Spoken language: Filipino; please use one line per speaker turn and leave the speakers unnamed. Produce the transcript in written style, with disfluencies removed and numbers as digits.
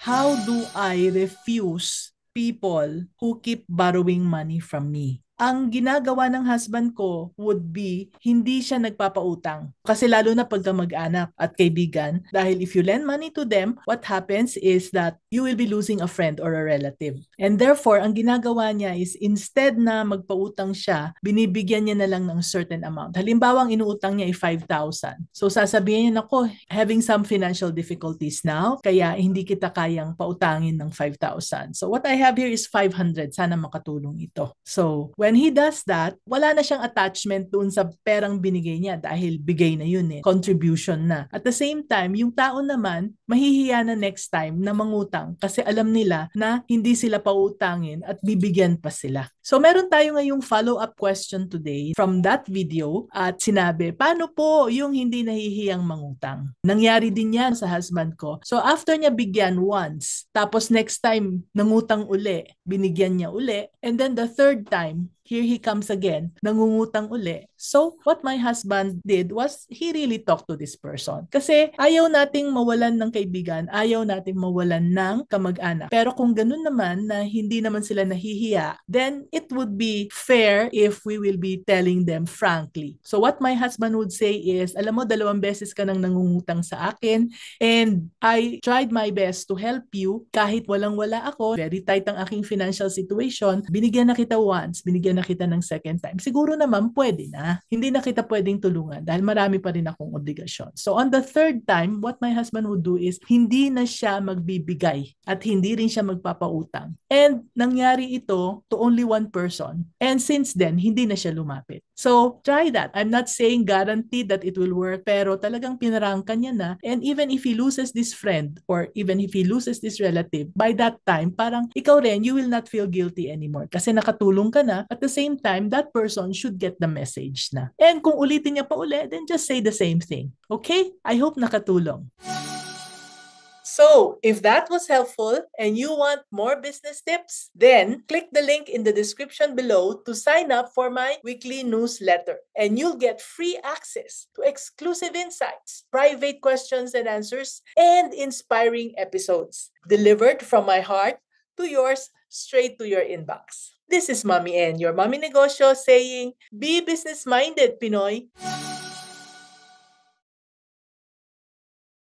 How do I refuse people who keep borrowing money from me? Ang ginagawa ng husband ko would be, hindi siya nagpapautang. Kasi lalo na pagka mag-anak at kaibigan, dahil if you lend money to them, what happens is that you will be losing a friend or a relative. And therefore, ang ginagawa niya is instead na magpautang siya, binibigyan niya na lang ng certain amount. Halimbawa, ang inuutang niya ay 5,000. So sasabihin niya, nako, having some financial difficulties now, kaya hindi kita kayang pautangin ng 5,000. So what I have here is 500. Sana makatulong ito. So when he does that, wala na siyang attachment doon sa perang binigay niya dahil bigay na yun eh, contribution na. At the same time, yung tao naman, mahihiya na next time na mangutang kasi alam nila na hindi sila pautangin at bibigyan pa sila. So meron tayo ngayong follow-up question today from that video at sinabi, paano po yung hindi nahihiyang mangutang? Nangyari din yan sa husband ko. So after niya bigyan once, tapos next time nangutang uli, binigyan niya uli, and then the third time, here he comes again, nangungutang uli. So, what my husband did was, he really talked to this person. Kasi ayaw nating mawalan ng kaibigan, ayaw nating mawalan ng kamag-anak. Pero kung ganun naman, na hindi naman sila nahihiya, then it would be fair if we will be telling them frankly. So, what my husband would say is, alam mo, 2 beses ka nang nangungutang sa akin, and I tried my best to help you kahit walang-wala ako, very tight ang aking financial situation, binigyan na kita once, binigyan na kita ng second time, siguro naman pwede na. Hindi na kita pwedeng tulungan dahil marami pa rin akong obligasyon. So on the third time, what my husband would do is hindi na siya magbibigay at hindi rin siya magpapautang. And nangyari ito to only one person. And since then, hindi na siya lumapit. So try that. I'm not saying guaranteed that it will work, pero talagang pinarangkan niya na. And even if he loses this friend or even if he loses this relative, by that time, parang ikaw rin, you will not feel guilty anymore kasi nakatulong ka na. At the same time, that person should get the message na. And kung ulitin niya pa uli, then just say the same thing. Okay? I hope nakatulong. So, if that was helpful and you want more business tips, then click the link in the description below to sign up for my weekly newsletter. And you'll get free access to exclusive insights, private questions and answers, and inspiring episodes delivered from my heart to yours straight to your inbox. This is Mommy N, your Mommy Negosyo, saying, be business-minded, Pinoy!